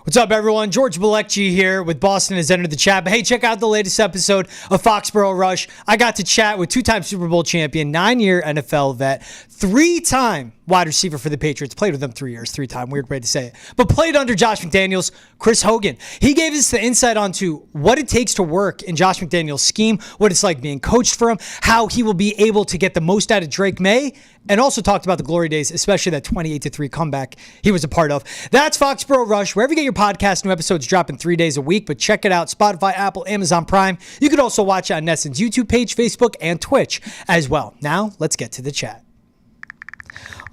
What's up, everyone? George Balekji here with Boston has entered the chat. But hey, check out the latest episode of Foxborough Rush. I got to chat with two-time Super Bowl champion, 9-year NFL vet, 3-time wide receiver for the Patriots. Played with them 3 years, 3-time. Weird way to say it. But played under Josh McDaniels, Chris Hogan. He gave us the insight onto what it takes to work in Josh McDaniels' scheme, what it's like being coached for him, how he will be able to get the most out of Drake Maye, and also talked about the glory days, especially that 28-3 comeback he was a part of. That's Foxborough Rush. Wherever you get your podcast, new episodes dropping 3 days a week, but check it out. Spotify, Apple, Amazon Prime. You could also watch it on Nesson's YouTube page, Facebook, and Twitch as well. Now, let's get to the chat.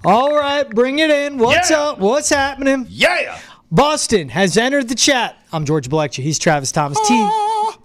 All right, bring it in. What's up? What's happening? Yeah. Boston has entered the chat. I'm George Balekji. He's Travis Thomas. T.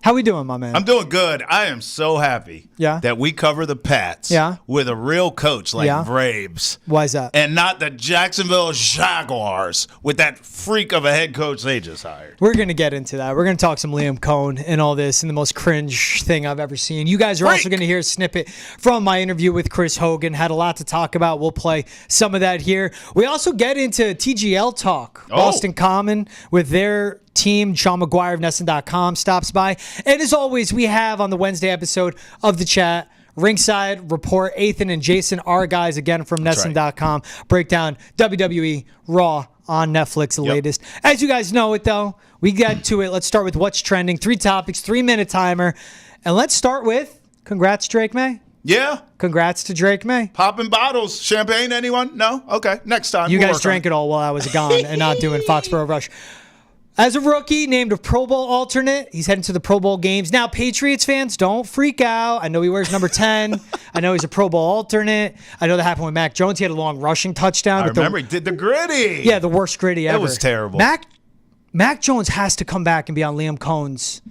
How we doing, my man? I'm doing good. I am so happy that we cover the Pats with a real coach like Braves. Why is that? And not the Jacksonville Jaguars with that freak of a head coach they just hired. We're going to get into that. We're going to talk some Liam Coen and all this and the most cringe thing I've ever seen. You guys are also going to hear a snippet from my interview with Chris Hogan. Had a lot to talk about. We'll play some of that here. We also get into TGL talk. Boston Common with their team. Sean McGuire of Nesson.com stops by. And as always, we have on the Wednesday episode of the chat, Ringside Report. Ethan and Jason are guys again from Nesson.com. Break down WWE Raw on Netflix, the latest. As you guys know it, though, we get to it. Let's start with what's trending. 3 topics, 3-minute timer. And let's start with congrats, Drake Maye. Yeah. Congrats to Drake Maye. Popping bottles. Champagne, anyone? No? Okay. Next time. You guys drank it all while I was gone and not doing Foxborough Rush. As a rookie, named a Pro Bowl alternate, he's heading to the Pro Bowl games. Now, Patriots fans, don't freak out. I know he wears number 10. I know he's a Pro Bowl alternate. I know that happened with Mac Jones. He had a long rushing touchdown. I remember he did the gritty. Yeah, the worst gritty ever. It was terrible. Mac Jones has to come back and be on Liam Coen's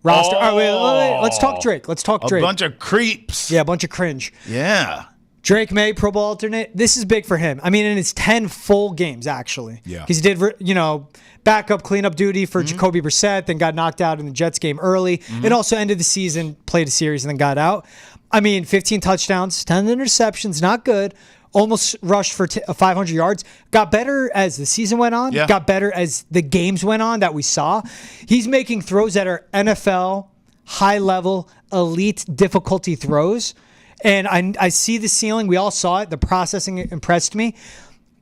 roster. Oh, wait, let's talk Drake. A bunch of creeps. Yeah, a bunch of cringe. Yeah. Drake Maye, Pro Bowl alternate. This is big for him. I mean, in his 10 full games, actually. Yeah. Because he did, backup cleanup duty for Jacoby Brissett, then got knocked out in the Jets game early, and also ended the season, played a series, and then got out. I mean, 15 touchdowns, 10 interceptions, not good. Almost rushed for 500 yards. Got better as the season went on. Yeah. Got better as the games went on that we saw. He's making throws that are NFL, high-level, elite difficulty throws. And I see the ceiling. We all saw it. The processing impressed me.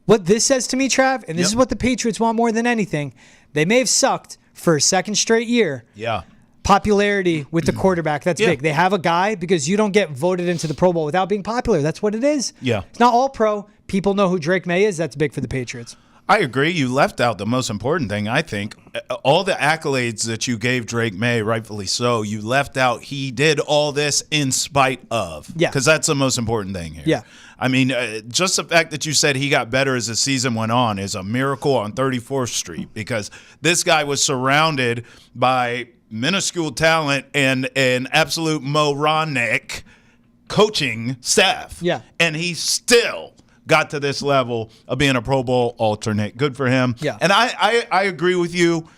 What this says to me, Trav, and this is what the Patriots want more than anything, they may have sucked for a second straight year. Yeah. Popularity with the quarterback, that's big. They have a guy because you don't get voted into the Pro Bowl without being popular. That's what it is. Yeah. It's not all pro. People know who Drake Maye is. That's big for the Patriots. I agree. You left out the most important thing, I think. All the accolades that you gave Drake Maye, rightfully so, you left out he did all this in spite of. Yeah. Because that's the most important thing here. Yeah. I mean, just the fact that you said he got better as the season went on is a miracle on 34th Street because this guy was surrounded by minuscule talent and an absolute moronic coaching staff. Yeah. And he still got to this level of being a Pro Bowl alternate. Good for him. Yeah. And I agree with you.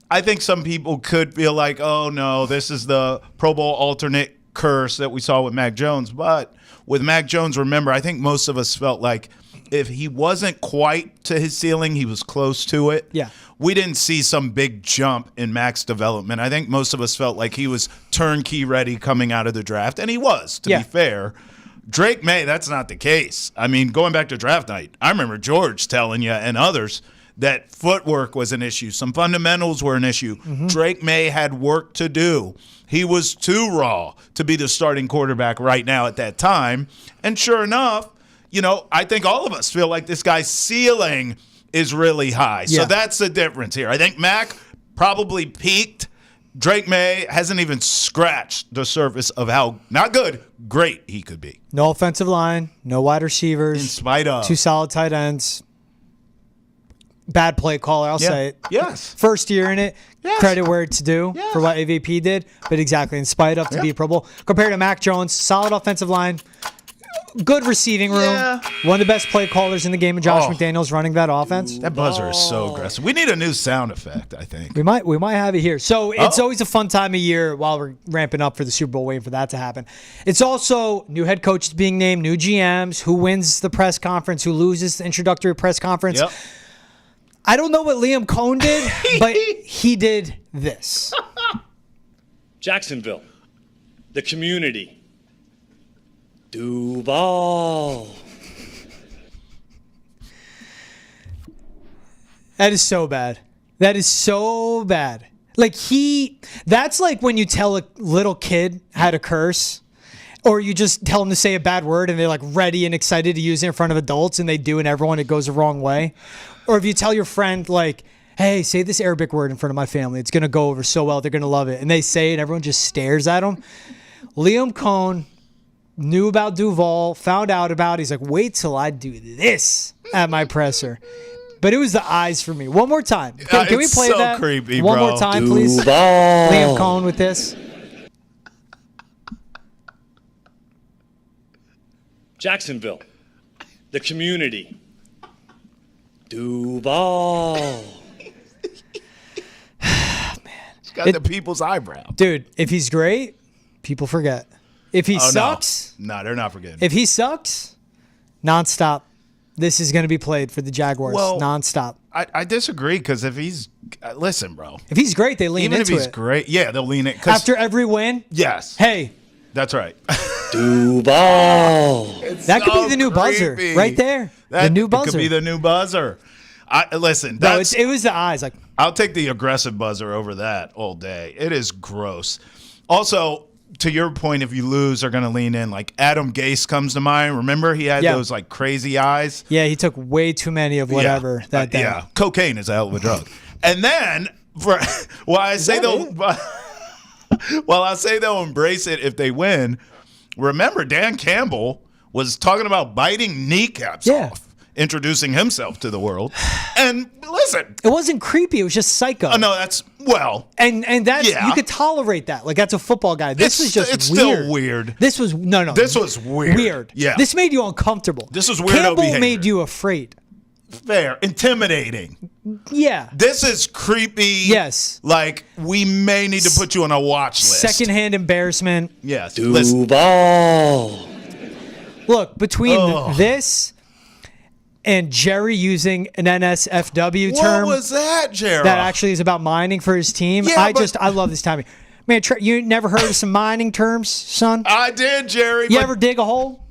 I think some people could feel like, oh, no, this is the Pro Bowl alternate curse that we saw with Mac Jones. But with Mac Jones, remember, I think most of us felt like if he wasn't quite to his ceiling, he was close to it. Yeah. We didn't see some big jump in Mac's development. I think most of us felt like he was turnkey ready coming out of the draft, and he was, to be fair. Drake Maye, that's not the case. I mean, going back to draft night, I remember George telling you and others that footwork was an issue. Some fundamentals were an issue. Drake Maye had work to do. He was too raw to be the starting quarterback right now at that time. And sure enough, I think all of us feel like this guy's ceiling is really high. So that's the difference here. I think Mac probably peaked. Drake Maye hasn't even scratched the surface of how not good, great he could be. No offensive line, no wide receivers. In spite of. 2 solid tight ends. Bad play caller, I'll say it. Yes. First year in it. Yes. Credit where it's due for what AVP did. But exactly, in spite of to be a Pro Bowl. Compared to Mac Jones, solid offensive line. Good receiving room. Yeah. One of the best play callers in the game, and Josh McDaniels running that offense. That buzzer is so aggressive. We need a new sound effect, I think. We might have it here. So it's always a fun time of year while we're ramping up for the Super Bowl, waiting for that to happen. It's also new head coaches being named, new GMs, who wins the press conference, who loses the introductory press conference. Yep. I don't know what Liam Coen did, but he did this. Jacksonville, the community. Duuuval. That is so bad. That is so bad. Like that's like when you tell a little kid how to curse, or you just tell them to say a bad word and they're like ready and excited to use it in front of adults and they do, and everyone, it goes the wrong way. Or if you tell your friend like, hey, say this Arabic word in front of my family. It's going to go over so well. They're going to love it. And they say it and everyone just stares at them. Liam Coen knew about Duuuval, found out about it. He's like, wait till I do this at my presser. But it was the eyes for me. One more time. Can we play so that? Creepy, one bro. more time, please? Duuuval. Liam Coen with this. Jacksonville, the community. Duuuval. He's got the people's eyebrow. Dude, if he's great, people forget. If he sucks, No, they're not forgetting. if he sucks, nonstop. This is going to be played for the Jaguars nonstop. I disagree, because if he's listen, bro. If he's great, they lean Even into if he's it. great, yeah, they'll lean it. After every win, yes, hey, that's right. Duuuval. that could be the new buzzer right there. The new buzzer. Could be the new buzzer. Listen, No, it was the eyes. Like, I'll take the aggressive buzzer over that all day. It is gross. Also, to your point, if you lose, they're going to lean in. Like Adam Gase comes to mind. Remember, he had those like crazy eyes. yeah, he took way too many of whatever that day. Yeah, cocaine is a hell of a drug. And then, while I say they'll embrace it if they win, remember Dan Campbell was talking about biting kneecaps off, introducing himself to the world. And listen, It wasn't creepy. It was just psycho. no, that's And that's you could tolerate that. Like, that's a football guy. This was just it's weird. still weird. This was no. This was weird. Weird. Yeah. This made you uncomfortable. This was weirdo Campbell behavior. made you afraid. Fair, intimidating. Yeah. This is creepy. Yes. Like, we may need to put you on a watch list. Secondhand embarrassment. Yes. Listen. Duuuval. Look, between this and Jerry using an NSFW term What was that, Jared? that actually is about mining for his team, Yeah, I love this timing. Man, you never heard of some mining terms, son? I did, Jerry. You but ever dig a hole?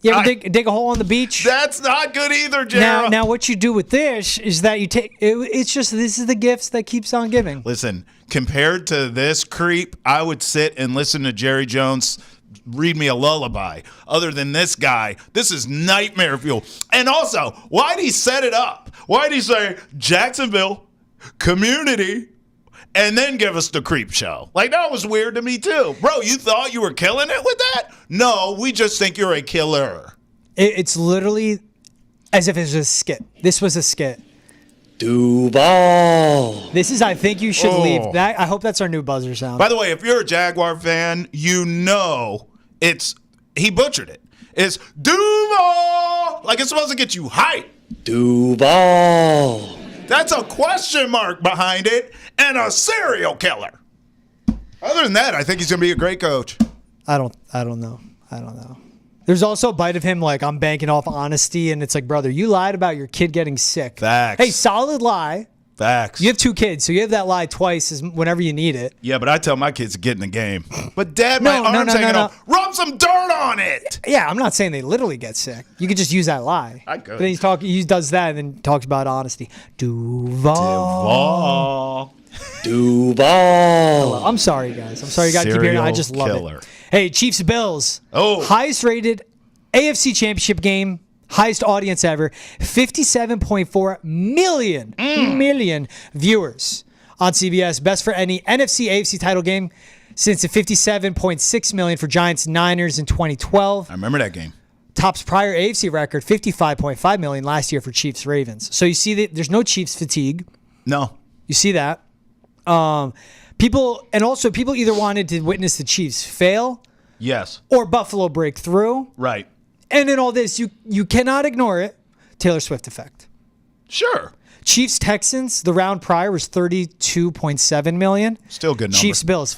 You ever dig a hole on the beach? That's not good either, Jared. Now, what you do with this is that you take it's just this is the gifts that keeps on giving. Listen, compared to this creep, I would sit and listen to Jerry Jones read me a lullaby. Other than this guy, this is nightmare fuel. And also, why'd he set it up? Why'd he say Jacksonville, community, and then give us the creep show? Like, that was weird to me too. Bro, you thought you were killing it with that? No, we just think you're a killer. It's literally as if it was a skit. This was a skit. Duuuval. This is, I think you should leave. That I hope that's our new buzzer sound. By the way, if you're a Jaguar fan, you know he butchered it. It's Duuuval. Like, it's supposed to get you hyped. Duuuval. That's a question mark behind it and a serial killer. Other than that, I think he's going to be a great coach. I don't know. There's also a bite of him like, I'm banking off honesty, and it's like, brother, you lied about your kid getting sick. Facts. Hey, solid lie. Facts. You have 2 kids, so you have that lie twice whenever you need it. Yeah, but I tell my kids to get in the game. But Dad, my arm's hanging off. Rub some dirt on it. Yeah, I'm not saying they literally get sick. You could just use that lie. I could. But then he does that and then talks about honesty. Duuuval. Duuuval. I'm sorry, guys. I'm sorry you got to keep hearing it. I just love killer. it. Hey, Chiefs Bills. Oh. Highest rated AFC Championship game. Highest audience ever. 57.4 million viewers on CBS. Best for any NFC AFC title game since the 57.6 million for Giants Niners in 2012. I remember that game. Tops prior AFC record, 55.5 million last year for Chiefs Ravens. So you see that there's no Chiefs fatigue. No. You see that. People either wanted to witness the Chiefs fail Yes. or Buffalo break through. Right. And in all this, you cannot ignore it. Taylor Swift effect. Sure. Chiefs Texans, the round prior was $32.7 million. Still good number. Chiefs Bills,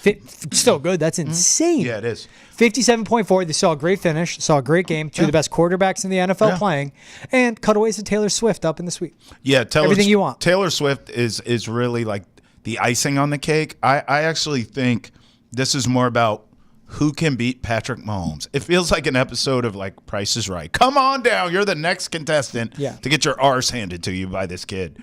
still good. That's insane. Yeah, it is. 57.4. They saw a great finish, saw a great game. Two of the best quarterbacks in the NFL playing, and cutaways to Taylor Swift up in the suite. Yeah, everything you want. Taylor Swift is really like the icing on the cake. I actually think this is more about who can beat Patrick Mahomes. It feels like an episode of like Price is Right. Come on down. You're the next contestant to get your arse handed to you by this kid.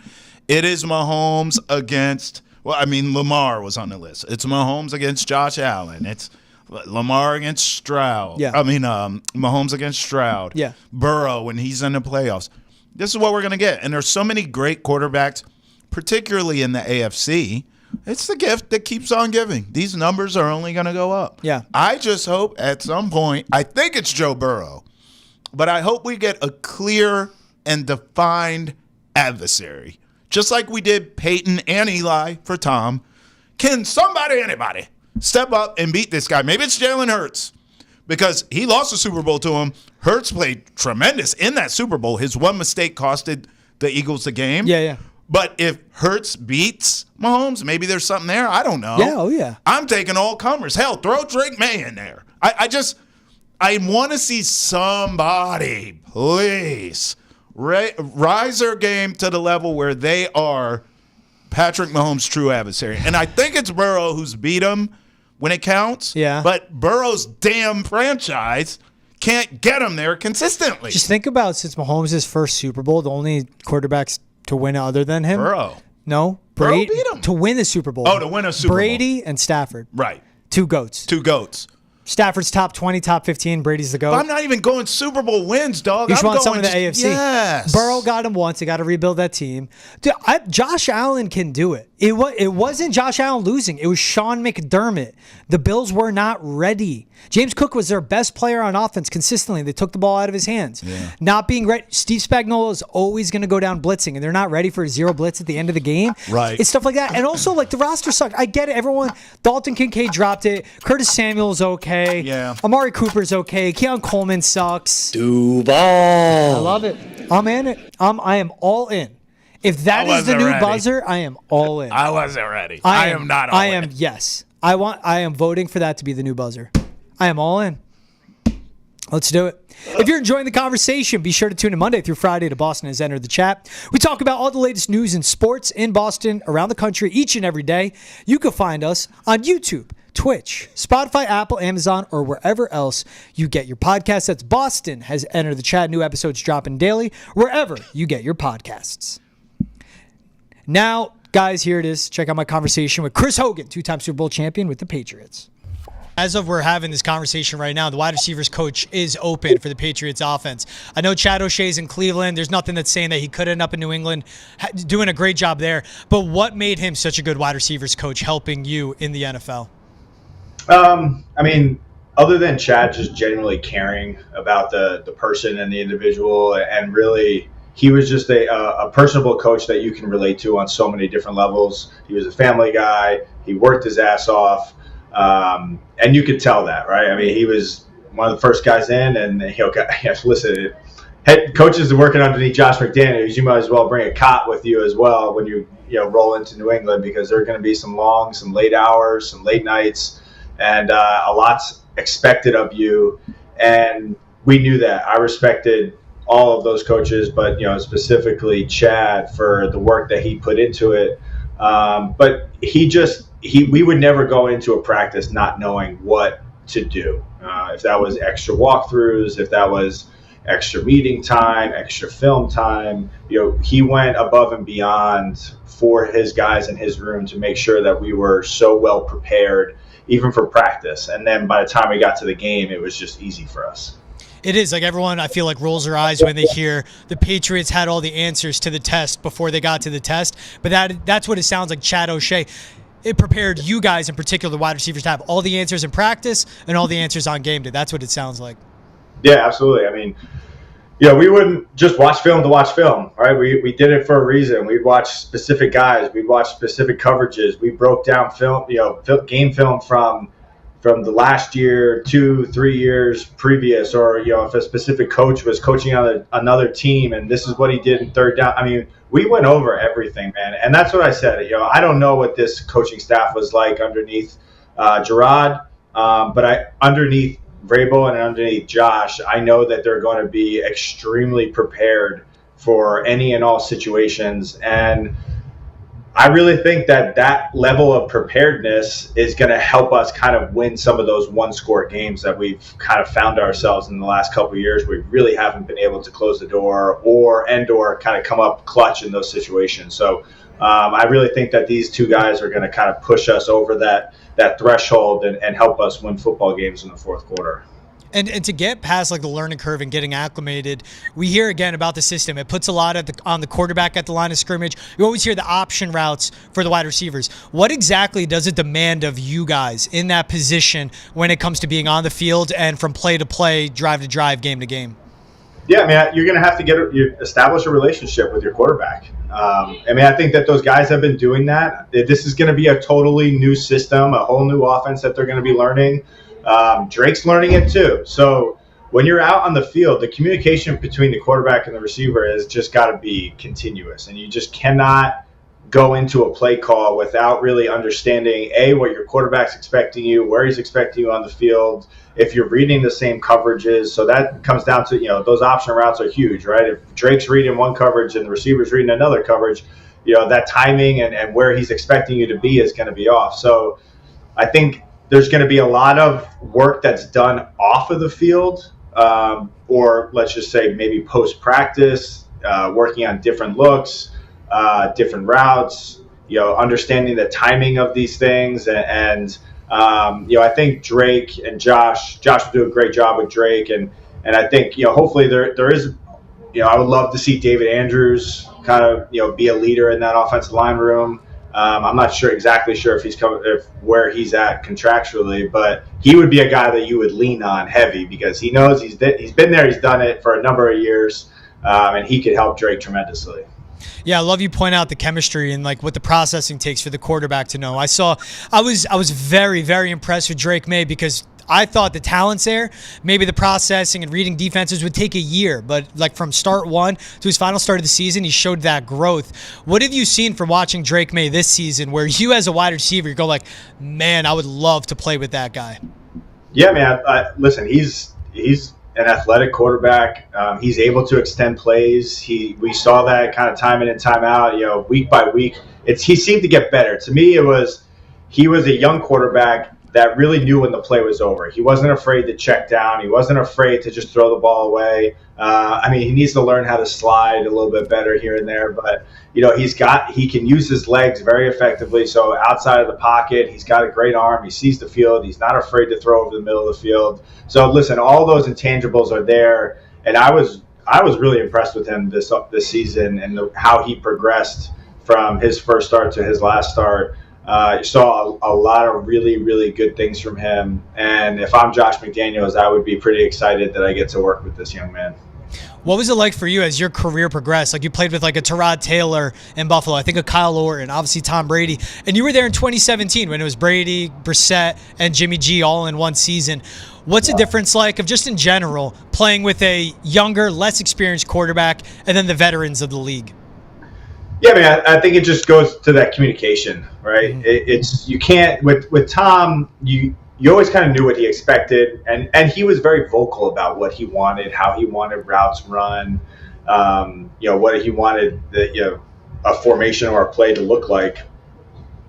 It is Mahomes against, Lamar was on the list. It's Mahomes against Josh Allen. It's Lamar against Stroud. Mahomes against Stroud. Yeah. Burrow when he's in the playoffs. This is what we're going to get. And there's so many great quarterbacks, particularly in the AFC. It's the gift that keeps on giving. These numbers are only going to go up. Yeah. I just hope at some point, I think it's Joe Burrow, but I hope we get a clear and defined adversary. Just like we did Peyton and Eli for Tom. Can anybody, step up and beat this guy? Maybe it's Jalen Hurts because he lost the Super Bowl to him. Hurts played tremendous in that Super Bowl. His one mistake costed the Eagles the game. Yeah. But if Hurts beats Mahomes, maybe there's something there. I don't know. Yeah, oh yeah. I'm taking all comers. Hell, throw Drake Maye in there. I want to see somebody, please, rise their game to the level where they are Patrick Mahomes' true adversary. And I think it's Burrow who's beat him when it counts. Yeah. But Burrow's damn franchise can't get him there consistently. Just think about since Mahomes' first Super Bowl, the only quarterbacks to win other than him. Burrow. No. Burrow beat him. To win the Super Bowl. Oh, to win a Super Bowl. Brady and Stafford. Right. Two goats. Stafford's top 20, top 15. Brady's the GOAT. But I'm not even going Super Bowl wins, dog. You just want some of the AFC. Yes. Burrow got him once. They got to rebuild that team. Dude, Josh Allen can do it. It wasn't Josh Allen losing. It was Sean McDermott. The Bills were not ready. James Cook was their best player on offense consistently. They took the ball out of his hands. Yeah. Not being ready. Steve Spagnuolo is always going to go down blitzing, and they're not ready for a zero blitz at the end of the game. Right. It's stuff like that. And also, like, the roster sucked. I get it. Everyone, Dalton Kincaid dropped it. Curtis Samuel's okay. Yeah. Amari Cooper's okay. Keon Coleman sucks. Duval. I love it. I'm in it. I am all in. If that is the new buzzer, I am all in. I wasn't ready. I am not all in. Yes. I am voting for that to be the new buzzer. I am all in. Let's do it. If you're enjoying the conversation, be sure to tune in Monday through Friday to Boston Has Entered the Chat. We talk about all the latest news in sports in Boston, around the country, each and every day. You can find us on YouTube, Twitch, Spotify, Apple, Amazon, or wherever else you get your podcasts. That's Boston Has Entered the Chat. New episodes dropping daily, wherever you get your podcasts. Now, guys, here it is. Check out my conversation with Chris Hogan, two-time Super Bowl champion with the Patriots. As of we're having this conversation right now, the wide receivers coach is open for the Patriots offense. I know Chad O'Shea's in Cleveland. There's nothing that's saying that he could end up in New England, doing a great job there. But what made him such a good wide receivers coach helping you in the NFL? Other than Chad just genuinely caring about the person and the individual, and really he was just a personable coach that you can relate to on so many different levels. He was a family guy. He worked his ass off. And you could tell that, right? I mean, he was one of the first guys in, and listen, head coaches are working underneath Josh McDaniels. You might as well bring a cot with you as well when you roll into New England, because there are going to be some late hours, some late nights, and a lot's expected of you. And we knew that. I respected all of those coaches, but specifically Chad for the work that he put into it. But we would never go into a practice not knowing what to do. If that was extra walkthroughs, if that was extra meeting time, extra film time, he went above and beyond for his guys in his room to make sure that we were so well prepared, even for practice. And then by the time we got to the game, it was just easy for us. It is. Like, everyone, I feel like, rolls their eyes when they hear the Patriots had all the answers to the test before they got to the test. But that's what it sounds like. Chad O'Shea, it prepared you guys, in particular, the wide receivers, to have all the answers in practice and all the answers on game day. That's what it sounds like. Yeah, absolutely. I mean, we wouldn't just watch film to watch film, right? We did it for a reason. We'd watch specific guys. We'd watch specific coverages. We broke down film, game film from from the last year, 2-3 years previous, or if a specific coach was coaching on another team and this is what he did in third down. I mean, we went over everything, man, and that's what I said. I don't know what this coaching staff was like underneath Gerard, but underneath Vrabel and underneath Josh, I know that they're going to be extremely prepared for any and all situations, and I really think that level of preparedness is going to help us kind of win some of those one-score games that we've kind of found ourselves in the last couple of years. We really haven't been able to close the door or kind of come up clutch in those situations. So I really think that these two guys are going to kind of push us over that threshold and help us win football games in the fourth quarter. And to get past like the learning curve and getting acclimated, we hear again about the system. It puts a lot on the quarterback at the line of scrimmage. You always hear the option routes for the wide receivers. What exactly does it demand of you guys in that position when it comes to being on the field and from play to play, drive to drive, game to game? Yeah, I mean, you're going to have to establish a relationship with your quarterback. I think that those guys have been doing that. This is going to be a totally new system, a whole new offense that they're going to be learning. Drake's learning it too. So when you're out on the field, the communication between the quarterback and the receiver has just got to be continuous. And you just cannot go into a play call without really understanding, A, what your quarterback's expecting you, where he's expecting you on the field, if you're reading the same coverages. So that comes down to, those option routes are huge, right? If Drake's reading one coverage and the receiver's reading another coverage, that timing and where he's expecting you to be is going to be off. So I think there's going to be a lot of work that's done off of the field, or let's just say maybe post-practice, working on different looks, different routes, understanding the timing of these things. And I think Drake and Josh will do a great job with Drake. And I think, hopefully there is, I would love to see David Andrews kind of, be a leader in that offensive line room. I'm not exactly sure if where he's at contractually, but he would be a guy that you would lean on heavy because he knows he's been there, he's done it for a number of years, and he could help Drake tremendously. Yeah, I love you point out the chemistry and like what the processing takes for the quarterback to know. I was very, very impressed with Drake Maye because I thought the talent's there. Maybe the processing and reading defenses would take a year, but like from start one to his final start of the season, he showed that growth. What have you seen from watching Drake Maye this season where you as a wide receiver, you go like, man, I would love to play with that guy? Yeah, man. Listen, he's an athletic quarterback. He's able to extend plays. We saw that kind of time in and time out, week by week. He seemed to get better. To me, he was a young quarterback that really knew when the play was over. He wasn't afraid to check down. He wasn't afraid to just throw the ball away. He needs to learn how to slide a little bit better here and there, but he can use his legs very effectively. So outside of the pocket, he's got a great arm. He sees the field. He's not afraid to throw over the middle of the field. So listen, all those intangibles are there, and I was really impressed with him this season and how he progressed from his first start to his last start. You saw a lot of really, really good things from him. And if I'm Josh McDaniels, I would be pretty excited that I get to work with this young man. What was it like for you as your career progressed? Like you played with like a Tyrod Taylor in Buffalo, I think a Kyle Orton, obviously Tom Brady. And you were there in 2017 when it was Brady, Brissett, and Jimmy G all in one season. What's the difference like of just in general playing with a younger, less experienced quarterback and then the veterans of the league? Yeah, man, I think it just goes to that communication, right? Mm-hmm. You can't with Tom. You always kind of knew what he expected, and he was very vocal about what he wanted, how he wanted routes run, what he wanted a formation or a play to look like.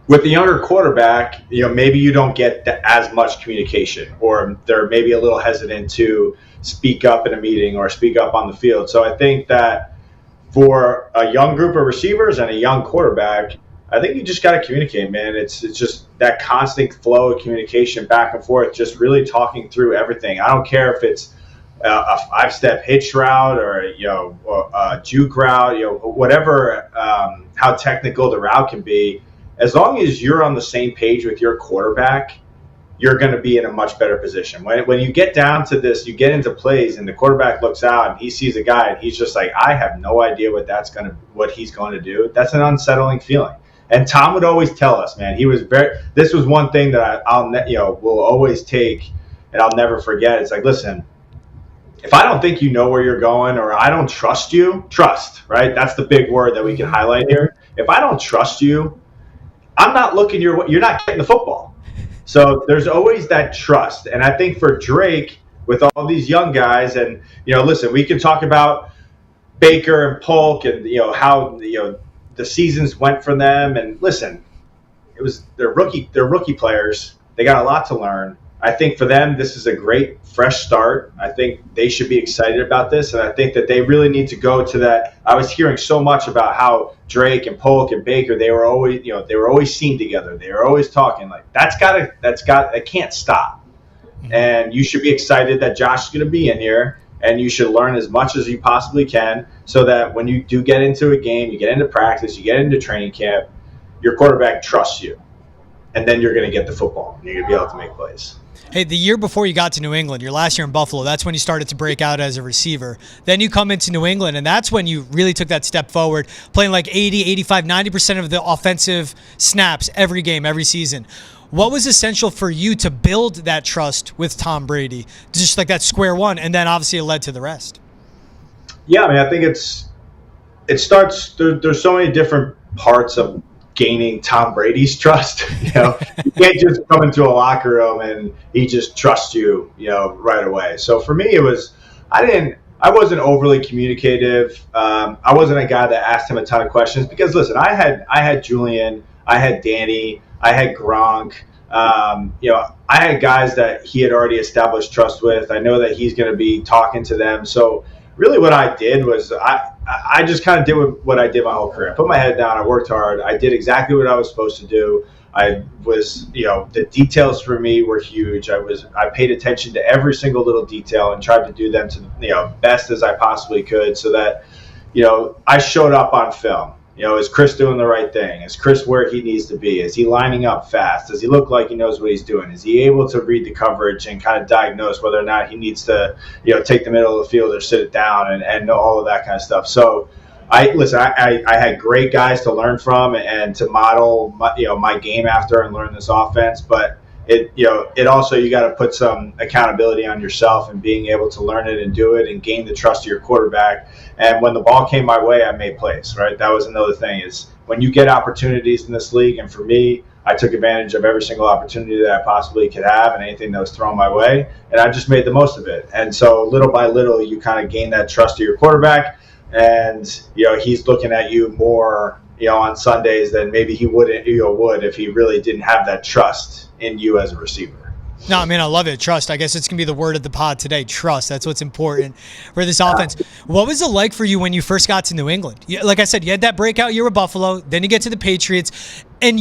With the younger quarterback, maybe you don't get as much communication, or they're maybe a little hesitant to speak up in a meeting or speak up on the field. So I think that for a young group of receivers and a young quarterback, I think you just got to communicate, man. It's just that constant flow of communication back and forth, just really talking through everything. I don't care if it's a 5-step hitch route or a juke route, whatever, how technical the route can be. As long as you're on the same page with your quarterback, you're going to be in a much better position. When you get down to this, you get into plays and the quarterback looks out and he sees a guy and he's just like, I have no idea what he's going to do. That's an unsettling feeling. And Tom would always tell us, man, this was one thing that will always take, and I'll never forget. It's like, listen, if I don't think you know where you're going, or I don't trust you, right? That's the big word that we can highlight here. If I don't trust you, I'm not looking you're not getting the football. So there's always that trust. And I think for Drake, with all these young guys, and, listen, we can talk about Baker and Polk and, how, the seasons went for them. And listen, they're rookie players. They got a lot to learn. I think for them, this is a great fresh start. I think they should be excited about this. And I think that they really need to go to that. I was hearing so much about how Drake and Polk and Baker, they were always seen together. They were always talking. Like, that can't stop. And you should be excited that Josh is going to be in here, and you should learn as much as you possibly can, so that when you do get into a game, you get into practice, you get into training camp, your quarterback trusts you. And then you're going to get the football, and you're going to be able to make plays. Hey, the year before you got to New England, your last year in Buffalo, that's when you started to break out as a receiver. Then you come into New England, and that's when you really took that step forward, playing like 80, 85, 90% of the offensive snaps every game, every season. What was essential for you to build that trust with Tom Brady? Just like that square one, and then obviously it led to the rest. Yeah, I mean, I think it starts, there's so many different parts of gaining Tom Brady's trust. You can't just come into a locker room and he just trusts you, right away. So for me, I wasn't overly communicative. I wasn't a guy that asked him a ton of questions because, listen, I had Julian, I had Danny, I had Gronk. I had guys that he had already established trust with. I know that he's going to be talking to them. So really what I did was I just kind of did what I did my whole career. I put my head down. I worked hard. I did exactly what I was supposed to do. I was, the details for me were huge. I paid attention to every single little detail and tried to do them to, best as I possibly could, so that, I showed up on film. Is Chris doing the right thing? Is Chris where he needs to be? Is he lining up fast? Does he look like he knows what he's doing? Is he able to read the coverage and kind of diagnose whether or not he needs to, take the middle of the field or sit it down and know all of that kind of stuff? So I had great guys to learn from and to model my game after and learn this offense. But it also, you got to put some accountability on yourself and being able to learn it and do it and gain the trust of your quarterback. And when the ball came my way, I made plays, right? That was another thing, is when you get opportunities in this league. And for me, I took advantage of every single opportunity that I possibly could have and anything that was thrown my way. And I just made the most of it. And so little by little, you kind of gain that trust of your quarterback. And, he's looking at you more, on Sundays than maybe he would if he really didn't have that trust in you as a receiver. No, I mean, I love it. Trust. I guess it's going to be the word of the pod today. Trust. That's what's important for this offense. What was it like for you when you first got to New England? Like I said, you had that breakout year with Buffalo. Then you get to the Patriots, and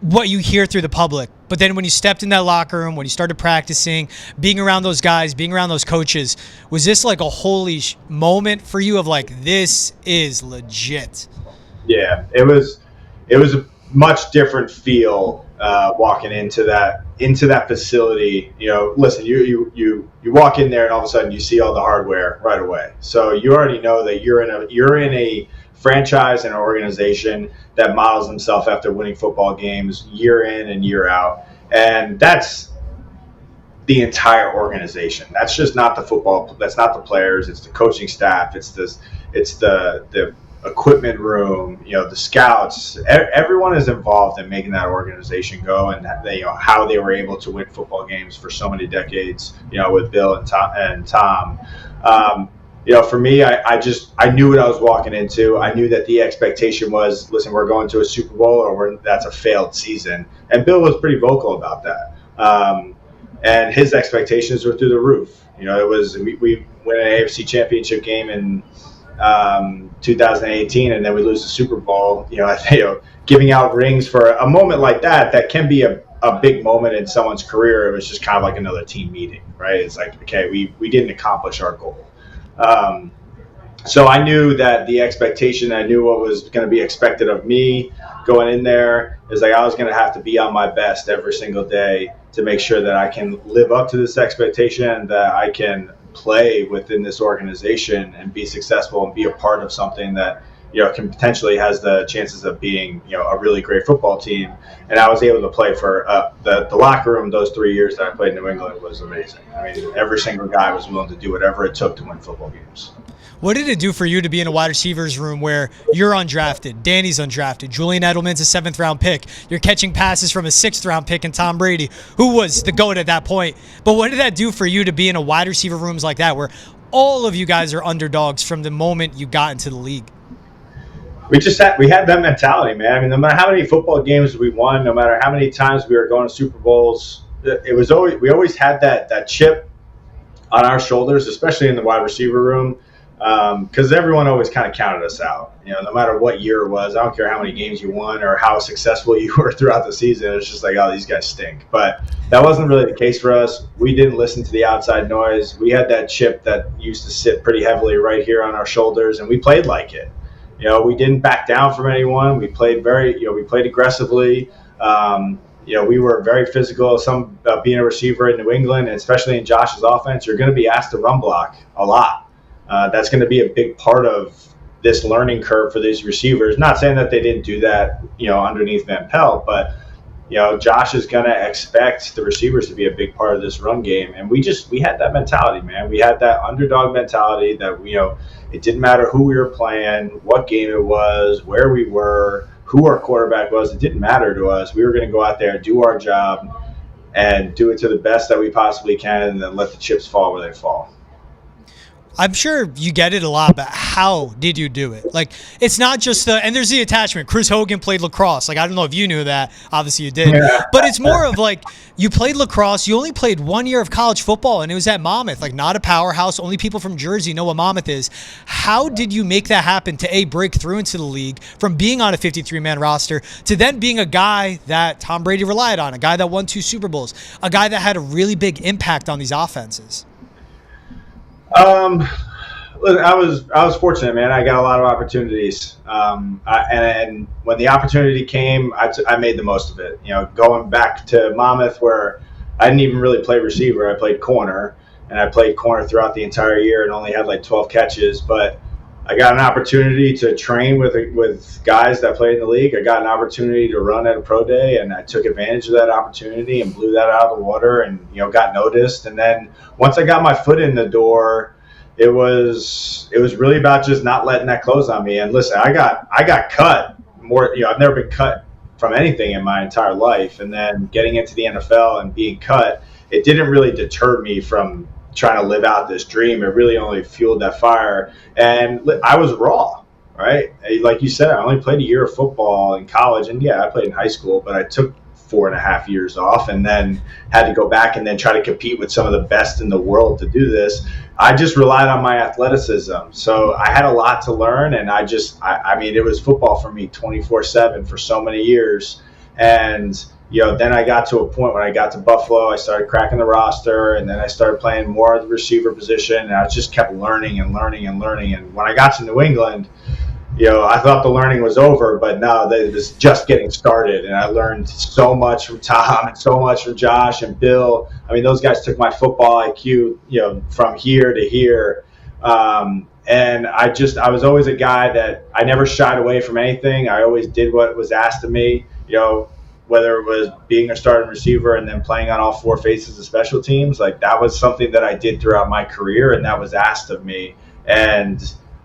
what you hear through the public. But then when you stepped in that locker room, when you started practicing, being around those guys, being around those coaches, was this like a holy moment for you of like, this is legit? Yeah, it was a much different feel walking into that facility. Listen, you walk in there and all of a sudden you see all the hardware right away. So you already know that you're in a franchise and an organization that models themselves after winning football games year in and year out. And that's the entire organization. That's just not the football. That's not the players. It's the coaching staff. It's the equipment room, the scouts. Everyone is involved in making that organization go, and how they were able to win football games for so many decades, with Bill and Tom. For me, I knew what I was walking into. I knew that the expectation was, listen, we're going to a Super Bowl or that's a failed season. And Bill was pretty vocal about that. And his expectations were through the roof. We win an AFC Championship game in 2018, and then we lose the Super Bowl. Giving out rings for a moment like that can be a big moment in someone's career. It was just kind of like another team meeting, right? It's like, okay, we didn't accomplish our goal. So I knew that the expectation, I knew what was going to be expected of me going in there, is like I was going to have to be on my best every single day to make sure that I can live up to this expectation, that I can play within this organization and be successful and be a part of something that can potentially has the chances of being, a really great football team. And I was able to play for the locker room. Those 3 years that I played in New England was amazing. I mean, every single guy was willing to do whatever it took to win football games. What did it do for you to be in a wide receivers room where you're undrafted, Danny's undrafted, Julian Edelman's a 7th-round pick, you're catching passes from a 6th-round pick and Tom Brady, who was the GOAT at that point. But what did that do for you to be in a wide receiver rooms like that where all of you guys are underdogs from the moment you got into the league? We had that mentality, man. I mean, no matter how many football games we won, no matter how many times we were going to Super Bowls, we always had that chip on our shoulders, especially in the wide receiver room. Because everyone always kind of counted us out, no matter what year it was. I don't care how many games you won or how successful you were throughout the season. It's just like, oh, these guys stink. But that wasn't really the case for us. We didn't listen to the outside noise. We had that chip that used to sit pretty heavily right here on our shoulders, and we played like it. We didn't back down from anyone. We played we played aggressively. We were very physical. Being a receiver in New England, and especially in Josh's offense, you're going to be asked to run block a lot. That's going to be a big part of this learning curve for these receivers. Not saying that they didn't do that, underneath Van Pelt, but Josh is going to expect the receivers to be a big part of this run game. And we had that mentality, man. We had that underdog mentality that, it didn't matter who we were playing, what game it was, where we were, who our quarterback was. It didn't matter to us. We were going to go out there, do our job, and do it to the best that we possibly can, and then let the chips fall where they fall. I'm sure you get it a lot, but how did you do it? Like, it's not just and there's the attachment. Chris Hogan played lacrosse. Like, I don't know if you knew that. Obviously you did. Yeah. But it's more of like, you played lacrosse. You only played 1 year of college football, and it was at Monmouth. Like, not a powerhouse. Only people from Jersey know what Monmouth is. How did you make that happen to, break through into the league from being on a 53-man roster to then being a guy that Tom Brady relied on, a guy that won 2 Super Bowls, a guy that had a really big impact on these offenses? Look, I was fortunate, man. I got a lot of opportunities, and when the opportunity came, I made the most of it. Going back to Monmouth, where I didn't even really play receiver, I played corner, and I played corner throughout the entire year and only had like 12 catches. But I got an opportunity to train with guys that played in the league. I got an opportunity to run at a pro day, and I took advantage of that opportunity and blew that out of the water, and got noticed. And then once I got my foot in the door, it was really about just not letting that close on me. And listen, I got cut more. I've never been cut from anything in my entire life, and then getting into the NFL and being cut, it didn't really deter me from trying to live out this dream. It really only fueled that fire. And I was raw, right? Like you said, I only played a year of football in college, and I played in high school, but I took 4.5 years off and then had to go back and then try to compete with some of the best in the world to do this. I just relied on my athleticism. So I had a lot to learn, and I mean, it was football for me 24/7 for so many years. And then I got to a point when I got to Buffalo, I started cracking the roster, and then I started playing more of the receiver position, and I just kept learning and learning and learning. And when I got to New England, I thought the learning was over, but no, it was just getting started. And I learned so much from Tom and so much from Josh and Bill. I mean, those guys took my football IQ, from here to here. And I was always a guy that I never shied away from anything. I always did what was asked of me, whether it was being a starting receiver and then playing on all 4 faces of special teams. Like, that was something that I did throughout my career, and that was asked of me. And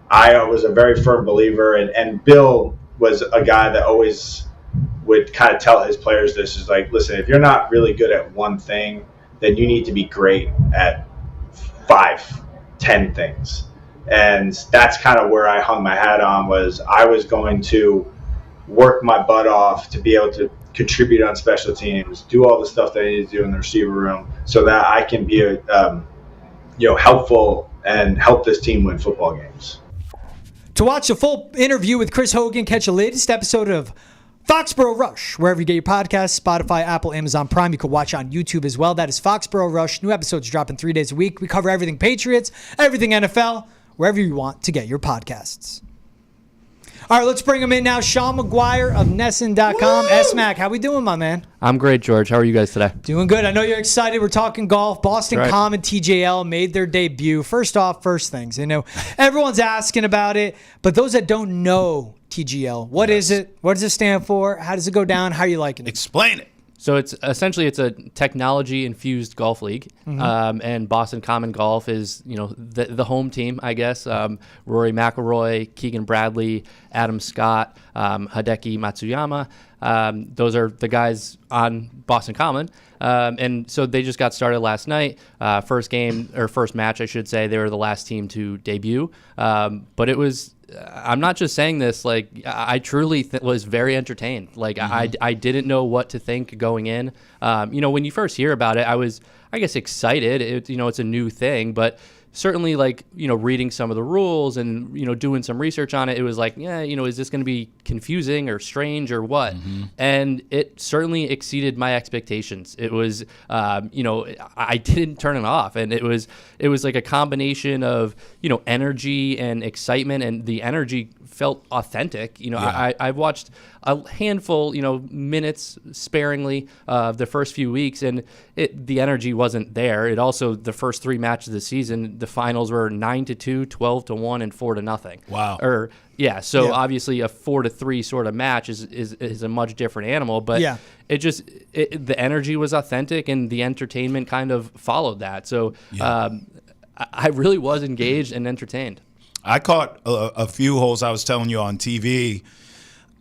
I was a very firm believer, and Bill was a guy that always would kind of tell his players this, is like, listen, if you're not really good at one thing, then you need to be great at 5, 10 things. And that's kind of where I hung my hat on, was I was going to work my butt off to be able to contribute on special teams, do all the stuff that I need to do in the receiver room, so that I can be helpful and help this team win football games. To watch the full interview with Chris Hogan, catch the latest episode of Foxborough Rush, wherever you get your podcasts, Spotify, Apple, Amazon Prime. You can watch on YouTube as well. That is Foxborough Rush. New episodes dropping 3 days a week. We cover everything Patriots, everything NFL, wherever you want to get your podcasts. All right, let's bring him in now. Sean McGuire of Nesson.com. S-Mac, how we doing, my man? I'm great, George. How are you guys today? Doing good. I know you're excited. We're talking golf. Boston Right. Com and TJL made their debut. First off, first things. You know, everyone's asking about it, but those that don't know TGL, what is it? What does it stand for? How does it go down? How are you liking it? Explain it. So it's a technology-infused golf league, and Boston Common Golf is the home team, I guess. Rory McIlroy, Keegan Bradley, Adam Scott, Hideki Matsuyama. Those are the guys on Boston Common, and so they just got started last night. First match, I should say. They were the last team to debut, but it was. I'm not just saying this, like, I truly was very entertained. Like, I didn't know what to think going in. When you first hear about it, I was, I guess, excited. It's a new thing, but certainly, like, reading some of the rules and, doing some research on it, it was like, yeah, is this going to be confusing or strange or what? And it certainly exceeded my expectations. It was, I didn't turn it off. And it was like a combination of, energy and excitement, and the energy felt authentic. I've watched a handful, minutes sparingly of the first few weeks, and the energy wasn't there. It also, the first three matches of the season, the finals were 9-2, 12-1, and 4-0. Wow. Obviously a 4-3 sort of match is a much different animal, but the energy was authentic and the entertainment kind of followed that. So I really was engaged and entertained. I caught a few holes I was telling you on TV.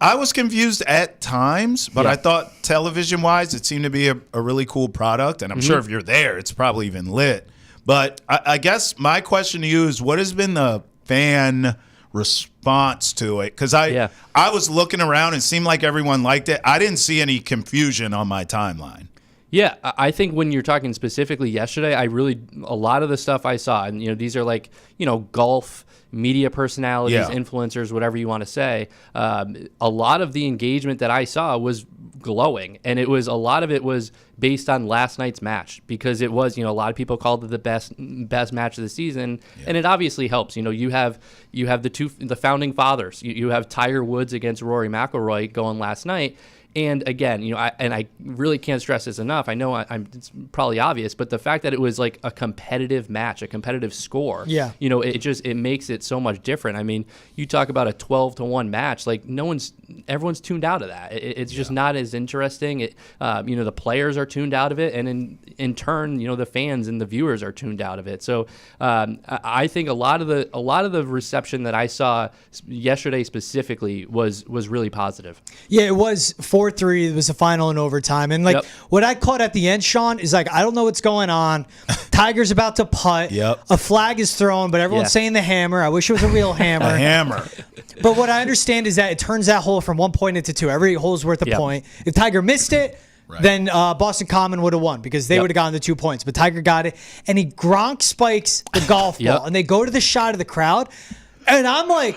I was confused at times, but I thought television-wise it seemed to be a really cool product, and I'm sure if you're there, it's probably even lit. But I guess my question to you is, what has been the fan response to it? Because I was looking around and it seemed like everyone liked it. I didn't see any confusion on my timeline. Yeah, I think when you're talking specifically yesterday, a lot of the stuff I saw, and these are like, golf media personalities, influencers, whatever you want to say. A lot of the engagement that I saw was glowing, and a lot of it was based on last night's match, because it was, a lot of people called it the best match of the season, and it obviously helps. You have the founding fathers. You have Tiger Woods against Rory McIlroy going last night. And again, I really can't stress this enough. I know it's probably obvious, but the fact that it was like a competitive match, a competitive score, it makes it so much different. I mean, you talk about a 12-1 match, like everyone's tuned out of that. It's just not as interesting. The players are tuned out of it, and in turn, the fans and the viewers are tuned out of it. So I think a lot of the reception that I saw yesterday specifically was really positive. Yeah, it was 4-3. It was a final in overtime. And what I caught at the end, Sean, is like, I don't know what's going on. Tiger's about to putt. A flag is thrown, but everyone's saying the hammer. I wish it was a real hammer. A hammer. But what I understand is that it turns that hole from 1 point into 2. Every hole's worth a point. If Tiger missed it, then Boston Common would have won, because they would have gotten the 2 points. But Tiger got it, and he Gronk spikes the golf ball, and they go to the shot of the crowd. And I'm like,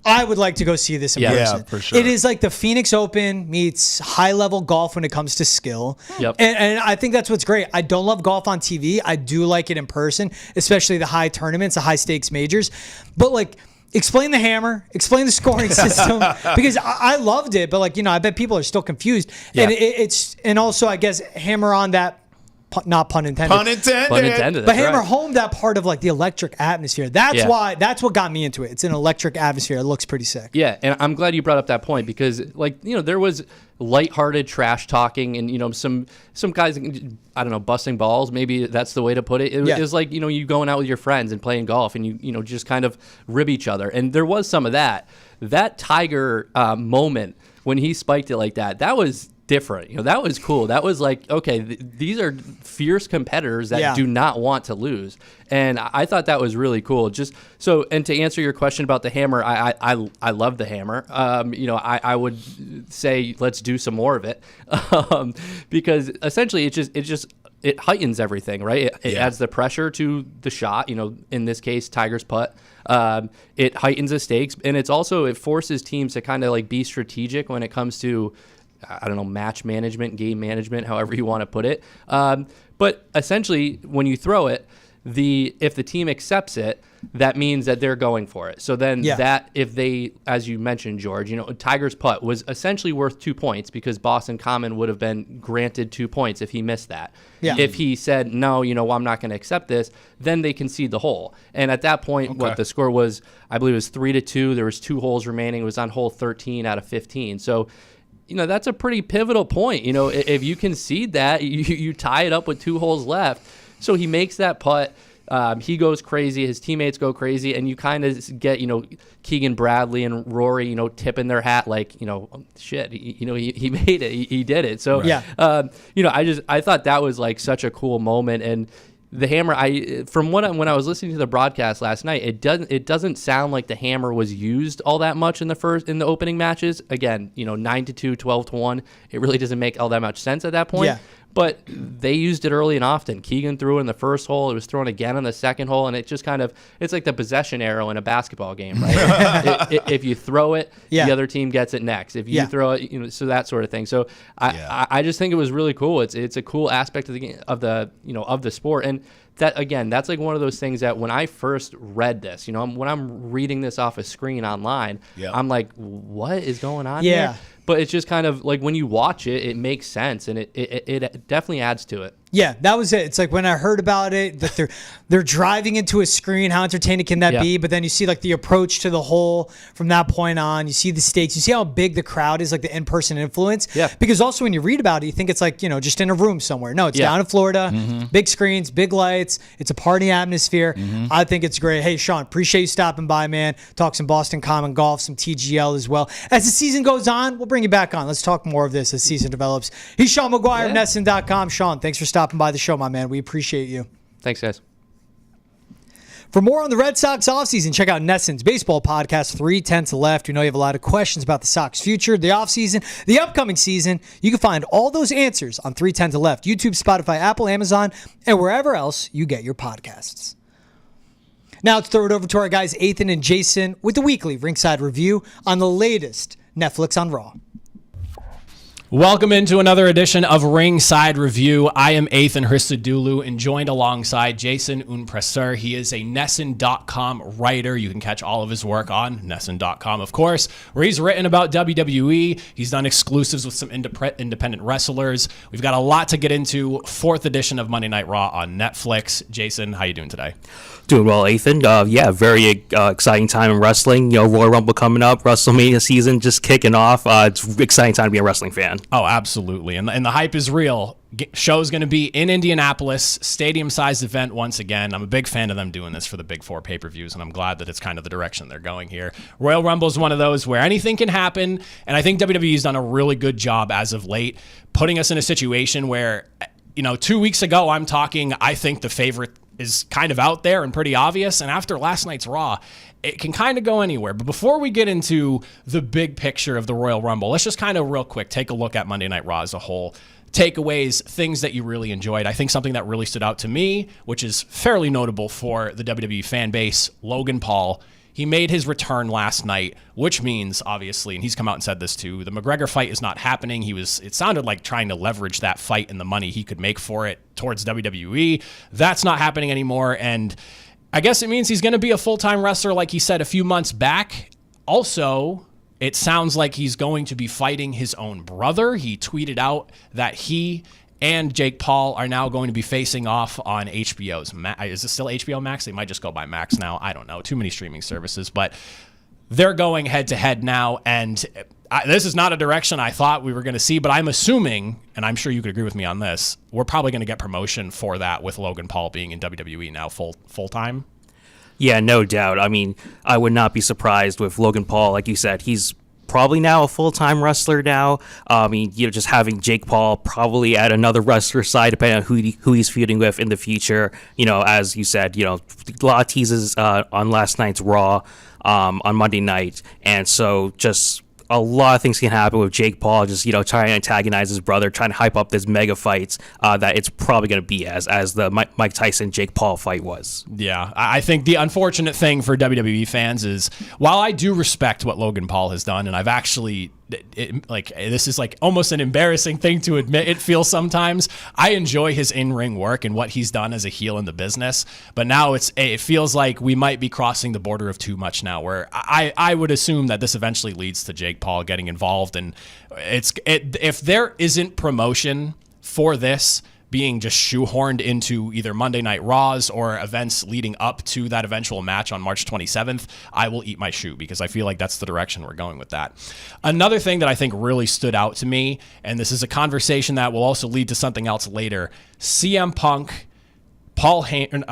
I would like to go see this in person. Yeah, for sure. It is like the Phoenix Open meets high-level golf when it comes to skill. And I think that's what's great. I don't love golf on TV. I do like it in person, especially the high tournaments, the high-stakes majors. But, like, explain the hammer, explain the scoring system, because I loved it. But, like, I bet people are still confused. And and also, I guess, hammer on that. Not pun intended. Pun intended. Pun intended. But hammer home that part of like the electric atmosphere. That's what got me into it. It's an electric atmosphere. It looks pretty sick. Yeah, and I'm glad you brought up that point, because there was lighthearted trash talking and some guys, I don't know, busting balls. Maybe that's the way to put it. It was like you going out with your friends and playing golf, and you just kind of rib each other. And there was some of that. That Tiger moment when he spiked it like that, that was different. That was cool. That was like, okay, these are fierce competitors that do not want to lose. And I thought that was really cool. Just so, and to answer your question about the hammer, I love the hammer. I would say let's do some more of it, because essentially it heightens everything, right? It adds the pressure to the shot. In this case, Tiger's putt. It heightens the stakes, and it forces teams to kind of like be strategic when it comes to, I don't know, match management, game management, however you want to put it. But essentially, when you throw it, if the team accepts it, that means that they're going for it. So then that, if they, as you mentioned, George, Tiger's putt was essentially worth 2 points because Boston Common would have been granted 2 points if he missed that. Yeah. If he said, no, I'm not going to accept this, then they concede the hole. And at that point, what the score was, I believe it was 3-2. There was 2 holes remaining. It was on hole 13 out of 15. So, that's a pretty pivotal point. If you concede that, you tie it up with 2 holes left. So he makes that putt. He goes crazy. His teammates go crazy, and you kind of get, Keegan Bradley and Rory, tipping their hat like, shit, he made it. He did it. So, I thought that was like such a cool moment. And the hammer, when I was listening to the broadcast last night, it doesn't sound like the hammer was used all that much in the opening matches. Again, 9-2, 12-1. It really doesn't make all that much sense at that point. Yeah. But they used it early and often. Keegan threw it in the first hole. It was thrown again on the second hole. And it just it's like the possession arrow in a basketball game, right? If you throw it, the other team gets it next. If you throw it, so that sort of thing. So I just think it was really cool. It's a cool aspect of the game, of the sport. And that, again, that's like one of those things that when I first read this, when I'm reading this off a screen online, I'm like, what is going on here? But it's just kind of like when you watch it, it makes sense, and it definitely adds to it. Yeah, that was it. It's like when I heard about it, that they're driving into a screen. How entertaining can that be? But then you see like the approach to the hole from that point on. You see the stakes. You see how big the crowd is, like the in-person influence. Yeah. Because also when you read about it, you think it's like, just in a room somewhere. No, it's down in Florida, big screens, big lights. It's a party atmosphere. I think it's great. Hey, Sean, appreciate you stopping by, man. Talk some Boston Common golf, some TGL as well. As the season goes on, we'll bring you back on. Let's talk more of this as season develops. He's Sean McGuire, NESN.com. Sean, thanks for stopping by the show, my man. We appreciate you. Thanks, guys. For more on the Red Sox offseason, check out NESN's baseball podcast, 3/10 Left. We know you have a lot of questions about the Sox future, the offseason, the upcoming season. You can find all those answers on 3:10 Left, YouTube, Spotify, Apple, Amazon, and wherever else you get your podcasts. Now let's throw it over to our guys, Ethan and Jason, with the weekly Ringside Review on the latest Netflix on Raw. Welcome into another edition of Ringside Review. I am Ethan Christodoulou and joined alongside Jason Unpresser. He is a NESN.com writer. You can catch all of his work on NESN.com, of course, where he's written about WWE. He's done exclusives with some independent wrestlers. We've got a lot to get into. 4th edition of Monday Night Raw on Netflix. Jason, how you doing today? Doing well, Ethan. Very exciting time in wrestling. Royal Rumble coming up, WrestleMania season just kicking off. It's an exciting time to be a wrestling fan. Oh, absolutely. And the hype is real. Show's going to be in Indianapolis, stadium-sized event once again. I'm a big fan of them doing this for the Big 4 pay-per-views, and I'm glad that it's kind of the direction they're going here. Royal Rumble is one of those where anything can happen, and I think WWE's done a really good job as of late, putting us in a situation where, 2 weeks ago, I'm talking, I think the favorite is kind of out there and pretty obvious, and after last night's Raw, it can kind of go anywhere. But before we get into the big picture of the Royal Rumble, let's just kind of real quick take a look at Monday Night Raw as a whole. Takeaways, things that you really enjoyed. I think something that really stood out to me, which is fairly notable for the WWE fan base, Logan Paul. He made his return last night, which means, obviously, and he's come out and said this too, the McGregor fight is not happening. It sounded like trying to leverage that fight and the money he could make for it towards WWE. That's not happening anymore, and I guess it means he's going to be a full-time wrestler like he said a few months back. Also, it sounds like he's going to be fighting his own brother. He tweeted out that he and Jake Paul are now going to be facing off on HBO's. Is it still HBO Max? They might just go by Max now. I don't know. Too many streaming services. But they're going head-to-head now, and this is not a direction I thought we were going to see, but I'm assuming, and I'm sure you could agree with me on this, we're probably going to get promotion for that with Logan Paul being in WWE now full-time. Yeah, no doubt. I mean, I would not be surprised with Logan Paul. Like you said, he's probably now a full-time wrestler now. Just having Jake Paul probably at another wrestler side, depending on who he's feuding with in the future. As you said, a lot of teases on last night's Raw on Monday night. And so just a lot of things can happen with Jake Paul just, trying to antagonize his brother, trying to hype up this mega fights that it's probably going to be as the Mike Tyson-Jake Paul fight was. Yeah, I think the unfortunate thing for WWE fans is, while I do respect what Logan Paul has done, and I've actually this is like almost an embarrassing thing to admit. It feels sometimes. I enjoy his in-ring work and what he's done as a heel in the business, but now it feels like we might be crossing the border of too much now, where I would assume that this eventually leads to Jake Paul getting involved, and if there isn't promotion for this being just shoehorned into either Monday Night Raws or events leading up to that eventual match on March 27th, I will eat my shoe, because I feel like that's the direction we're going with that. Another thing that I think really stood out to me, and this is a conversation that will also lead to something else later, CM Punk, Paul Heyman,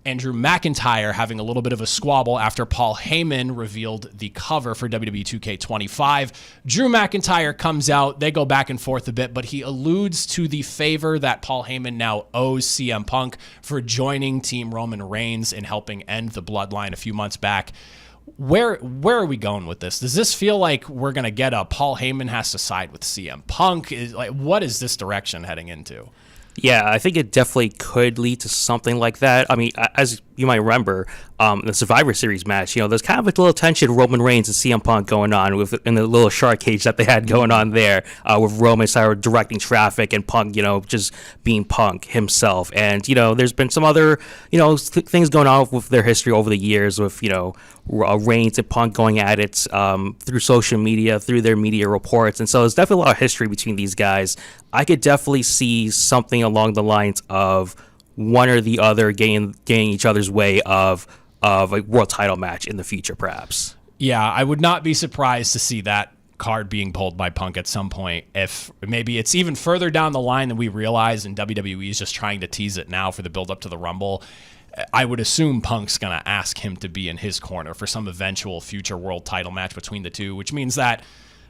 and Drew McIntyre having a little bit of a squabble after Paul Heyman revealed the cover for WWE 2K25. Drew McIntyre comes out. They go back and forth a bit, but he alludes to the favor that Paul Heyman now owes CM Punk for joining Team Roman Reigns and helping end the bloodline a few months back. Where are we going with this? Does this feel like we're going to get a Paul Heyman has to side with CM Punk? What is this direction heading into? Yeah, I think it definitely could lead to something like that. I mean, as you might remember, the Survivor Series match, there's kind of a little tension, Roman Reigns and CM Punk going on in the little shark cage that they had going on there, with Roman started directing traffic and Punk, just being Punk himself. And, there's been some other, things going on with their history over the years with, Reigns and Punk going at it through social media, through their media reports. And so there's definitely a lot of history between these guys. I could definitely see something along the lines of one or the other getting each other's way of a world title match in the future, perhaps. Yeah, I would not be surprised to see that card being pulled by Punk at some point. If maybe it's even further down the line than we realize, and WWE is just trying to tease it now for the build up to the Rumble, I would assume Punk's going to ask him to be in his corner for some eventual future world title match between the two, which means that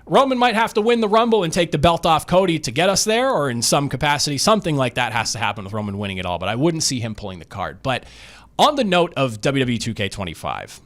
Roman might have to win the Rumble and take the belt off Cody to get us there, or in some capacity, something like that has to happen with Roman winning it all, but I wouldn't see him pulling the card. But on the note of WWE 2K25,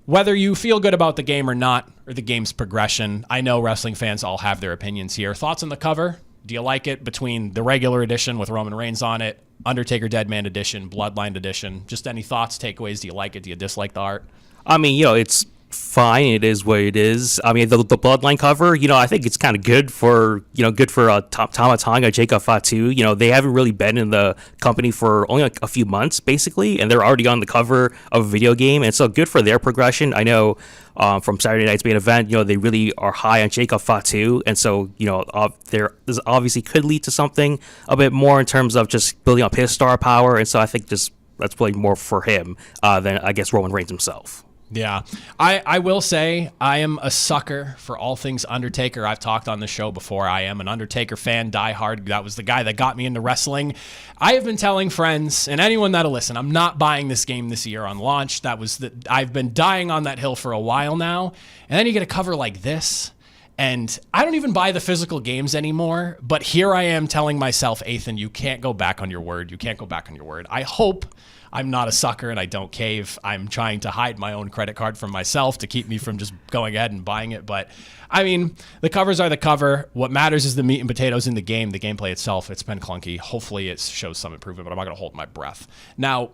whether you feel good about the game or not, or the game's progression, I know wrestling fans all have their opinions here. Thoughts on the cover? Do you like it between the regular edition with Roman Reigns on it, Undertaker Deadman edition, Bloodline edition? Just any thoughts, takeaways? Do you like it? Do you dislike the art? I mean, it's fine. It is what it is. I mean, the Bloodline cover, I think it's kind of good for Tama Tonga, Jacob Fatu. They haven't really been in the company for only like a few months, basically, and they're already on the cover of a video game, and so good for their progression. I know from Saturday night's main event, they really are high on Jacob Fatu, and so this obviously could lead to something a bit more in terms of just building up his star power, and so I think that's probably more for him than I guess Roman Reigns himself. Yeah, I will say I am a sucker for all things Undertaker. I've talked on the show before. I am an Undertaker fan, diehard. That was the guy that got me into wrestling. I have been telling friends and anyone that'll listen, I'm not buying this game this year on launch. I've been dying on that hill for a while now. And then you get a cover like this. And I don't even buy the physical games anymore. But here I am telling myself, Ethan, you can't go back on your word. You can't go back on your word. I hope I'm not a sucker and I don't cave. I'm trying to hide my own credit card from myself to keep me from just going ahead and buying it. But I mean, the covers are the cover. What matters is the meat and potatoes in the game, the gameplay itself. It's been clunky. Hopefully it shows some improvement, but I'm not going to hold my breath. Now,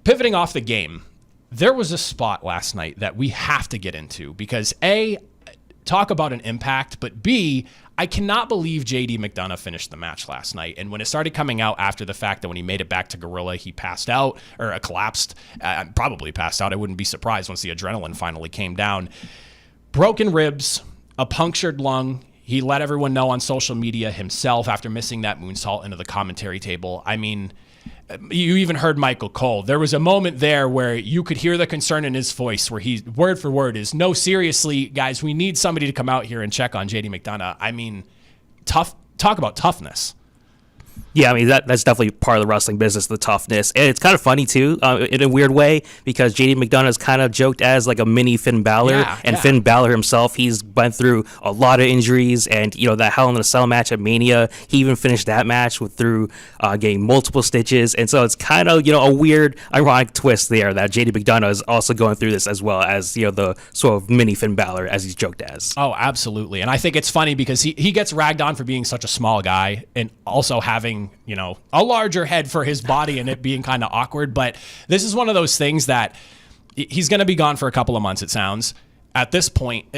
pivoting off the game, there was a spot last night that we have to get into because A, talk about an impact, but B, I cannot believe JD McDonough finished the match last night. And when it started coming out after the fact that when he made it back to Gorilla, he passed out or collapsed, probably passed out. I wouldn't be surprised once the adrenaline finally came down. Broken ribs, a punctured lung. He let everyone know on social media himself after missing that moonsault into the commentary table. I mean, you even heard Michael Cole. There was a moment there where you could hear the concern in his voice where he, word for word, is, no, seriously, guys, we need somebody to come out here and check on JD McDonough. I mean, tough. Talk about toughness. Yeah, I mean, that's definitely part of the wrestling business, the toughness. And it's kind of funny, too, in a weird way, because JD McDonough is kind of joked as like a mini Finn Balor. Finn Balor himself, he's went through a lot of injuries. And, that Hell in a Cell match at Mania, he even finished that match through getting multiple stitches. And so it's kind of, a weird, ironic twist there that JD McDonough is also going through this as well as, the sort of mini Finn Balor, as he's joked as. Oh, absolutely. And I think it's funny because he gets ragged on for being such a small guy and also having, a larger head for his body and it being kind of awkward. But this is one of those things that he's going to be gone for a couple of months, it sounds. at this point,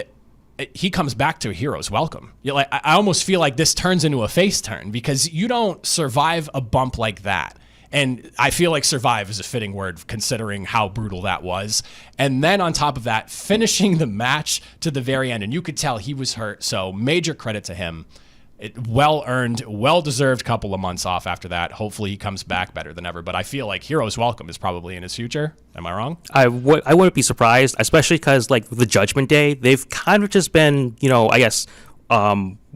he comes back to a hero's welcome. I almost feel like this turns into a face turn because you don't survive a bump like that. And I feel like survive is a fitting word considering how brutal that was. And then on top of that, finishing the match to the very end. And you could tell he was hurt. So major credit to him. Well-earned, well-deserved couple of months off after that. Hopefully he comes back better than ever. But I feel like hero's welcome is probably in his future. Am I wrong? I wouldn't be surprised, especially because like the Judgment Day, they've kind of just been, I guess,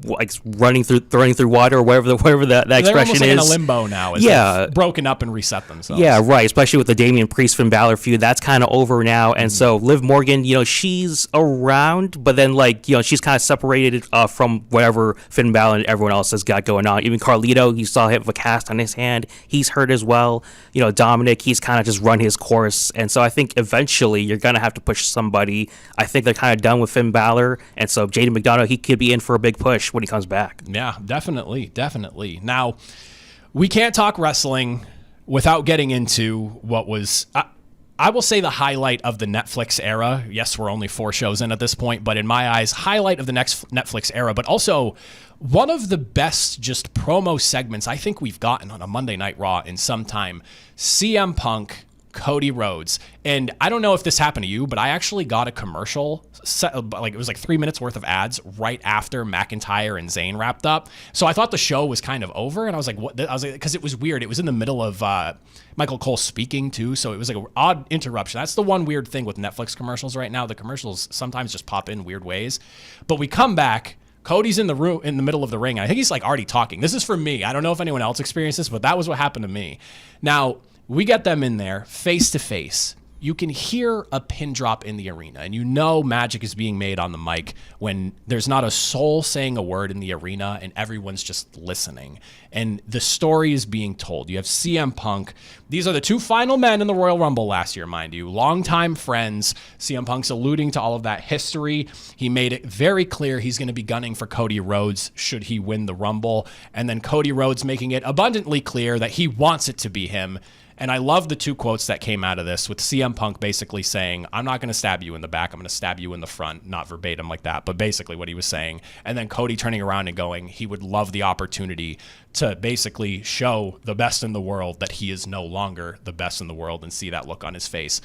like throwing through water or whatever that expression is. They're almost like in a limbo now. They've broken up and reset themselves. Yeah, right. Especially with the Damian Priest Finn Balor feud, that's kind of over now. And so Liv Morgan, she's around, but then she's kind of separated from whatever Finn Balor and everyone else has got going on. Even Carlito, you saw him with a cast on his hand. He's hurt as well. Dominic, he's kind of just run his course. And so I think eventually you're gonna have to push somebody. I think they're kind of done with Finn Balor, and so Jaden McDonough, he could be in for a big push when he comes back. Yeah, definitely. Now, we can't talk wrestling without getting into what was, I will say, the highlight of the Netflix era. Yes, we're only 4 shows in at this point, but in my eyes, highlight of the next Netflix era, but also one of the best just promo segments I think we've gotten on a Monday Night Raw in some time. CM Punk, Cody Rhodes. And I don't know if this happened to you, but I actually got a commercial, it was like 3 minutes worth of ads right after McIntyre and Zayn wrapped up. So I thought the show was kind of over, and I was like, what? I was like, because it was weird. It was in the middle of Michael Cole speaking too, so it was like an odd interruption. That's the one weird thing with Netflix commercials right now. The commercials sometimes just pop in weird ways. But we come back. Cody's in the room in the middle of the ring. I think he's like already talking. This is for me. I don't know if anyone else experienced this, but that was what happened to me. Now, we get them in there face to face. You can hear a pin drop in the arena, and magic is being made on the mic when there's not a soul saying a word in the arena and everyone's just listening. And the story is being told. You have CM Punk. These are the 2 final men in the Royal Rumble last year, mind you. Longtime friends. CM Punk's alluding to all of that history. He made it very clear he's going to be gunning for Cody Rhodes should he win the Rumble. And then Cody Rhodes making it abundantly clear that he wants it to be him. And I love the 2 quotes that came out of this, with CM Punk basically saying, I'm not going to stab you in the back, I'm going to stab you in the front. Not verbatim like that, but basically what he was saying. And then Cody turning around and going, he would love the opportunity to basically show the best in the world that he is no longer the best in the world, and see that look on his face.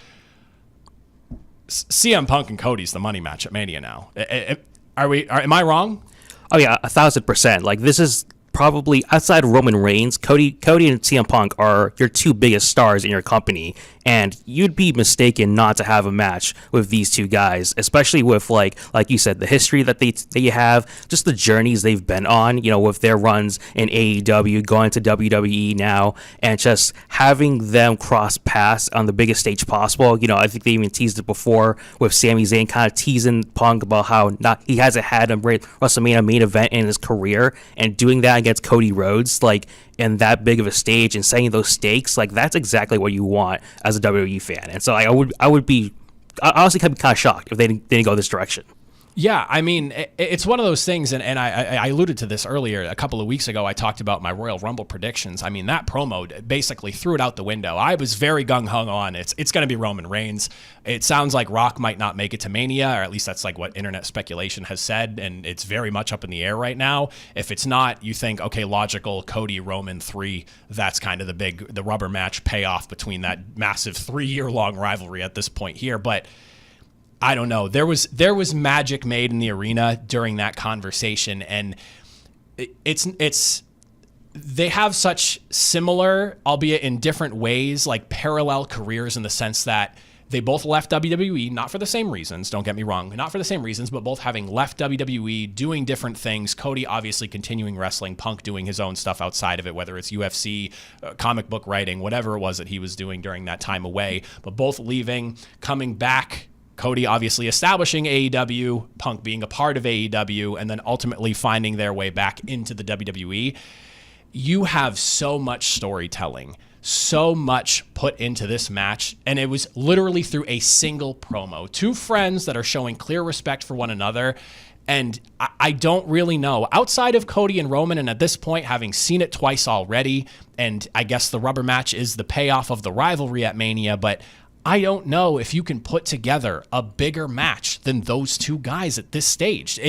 CM Punk and Cody's the money match at Mania now. Am I wrong? Oh yeah, 1,000%. This is probably, outside of Roman Reigns, Cody and CM Punk are your 2 biggest stars in your company, and you'd be mistaken not to have a match with these 2 guys, especially with like you said, the history that they have, just the journeys they've been on, with their runs in AEW, going to WWE now, and just having them cross paths on the biggest stage possible. I think they even teased it before with Sami Zayn kind of teasing Punk about how he hasn't had a WrestleMania main event in his career, and doing that against Cody Rhodes, in that big of a stage and setting those stakes, that's exactly what you want as a WWE fan. And so I would be honestly kind of shocked if they didn't go this direction. Yeah, I mean, it's one of those things, and I alluded to this earlier. A couple of weeks ago, I talked about my Royal Rumble predictions. I mean, that promo basically threw it out the window. I was very gung-ho on it. It's going to be Roman Reigns. It sounds like Rock might not make it to Mania, or at least that's what internet speculation has said, and it's very much up in the air right now. If it's not, you think, okay, logical, Cody, Roman 3, that's kind of the rubber match payoff between that massive 3-year-long rivalry at this point here, but I don't know. There was magic made in the arena during that conversation, and it's they have such similar, albeit in different ways, parallel careers in the sense that they both left WWE, not for the same reasons, don't get me wrong, not for the same reasons, but both having left WWE, doing different things. Cody obviously continuing wrestling, Punk doing his own stuff outside of it, whether it's UFC, comic book writing, whatever it was that he was doing during that time away, but both leaving, coming back. Cody obviously establishing AEW, Punk being a part of AEW, and then ultimately finding their way back into the WWE. You have so much storytelling, so much put into this match, and it was literally through a single promo. 2 friends that are showing clear respect for one another, and I don't really know. Outside of Cody and Roman, and at this point, having seen it twice already, and I guess the rubber match is the payoff of the rivalry at Mania, but I don't know if you can put together a bigger match than those two guys at this stage.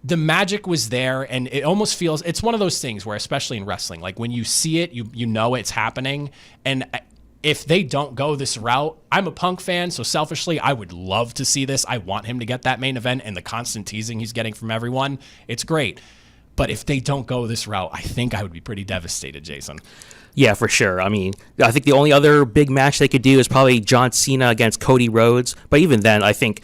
The magic was there, and it almost feels, it's one of those things where, especially in wrestling, like when you see it, you know it's happening. And if they don't go this route, I'm a Punk fan, so selfishly, I would love to see this. I want him to get that main event, and the constant teasing he's getting from everyone, it's great. But if they don't go this route, I think I would be pretty devastated, Jason. Yeah, for sure. I mean, I think the only other big match they could do is probably John Cena against Cody Rhodes. But even then, I think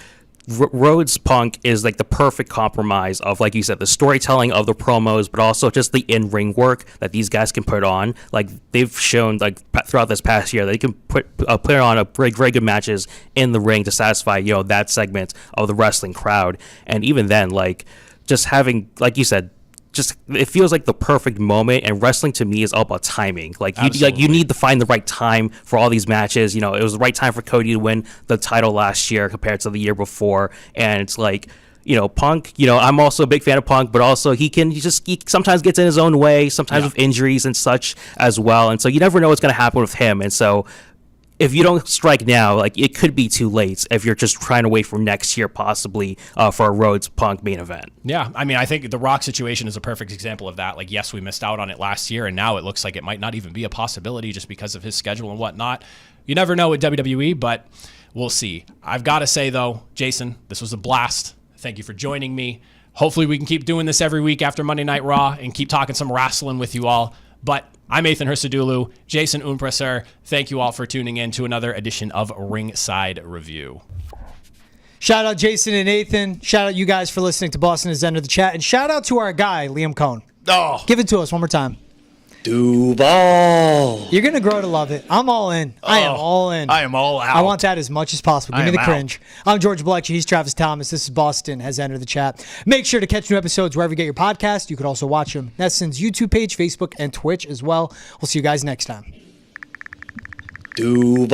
Rhodes Punk is like the perfect compromise of, like you said, the storytelling of the promos, but also just the in-ring work that these guys can put on. Like they've shown, like throughout this past year, they can put on a very good matches in the ring to satisfy that segment of the wrestling crowd. And even then, like just having, like you said, just it feels like the perfect moment, and wrestling to me is all about timing. You need to find the right time for all these matches. It was the right time for Cody to win the title last year compared to the year before, and it's like Punk. I'm also a big fan of Punk, but also he sometimes gets in his own way, sometimes with injuries and such as well, and so you never know what's going to happen with him, and so. If you don't strike now, like it could be too late if you're just trying to wait for next year, possibly for a Rhodes Punk main event. Yeah, I mean, I think the Rock situation is a perfect example of that. Like, yes, we missed out on it last year, and now it looks like it might not even be a possibility just because of his schedule and whatnot. You never know with WWE, but we'll see. I've got to say, though, Jason, this was a blast. Thank you for joining me. Hopefully we can keep doing this every week after Monday Night Raw and keep talking some wrestling with you all. But I'm Ethan Hursadulu, Jason Unpresser. Thank you all for tuning in to another edition of Ringside Review. Shout out Jason and Ethan. Shout out you guys for listening to Boston Has Entered the Chat. And shout out to our guy, Liam Coen. Oh. Give it to us one more time. Duuuval. You're going to grow to love it. I'm all in. I am all in. I am all out. I want that as much as possible. Give me the cringe. I'm George Balekji. He's Travis Thomas. This is Boston Has Entered the Chat. Make sure to catch new episodes wherever you get your podcast. You could also watch them. Nesson's YouTube page, Facebook, and Twitch as well. We'll see you guys next time. Duuuval.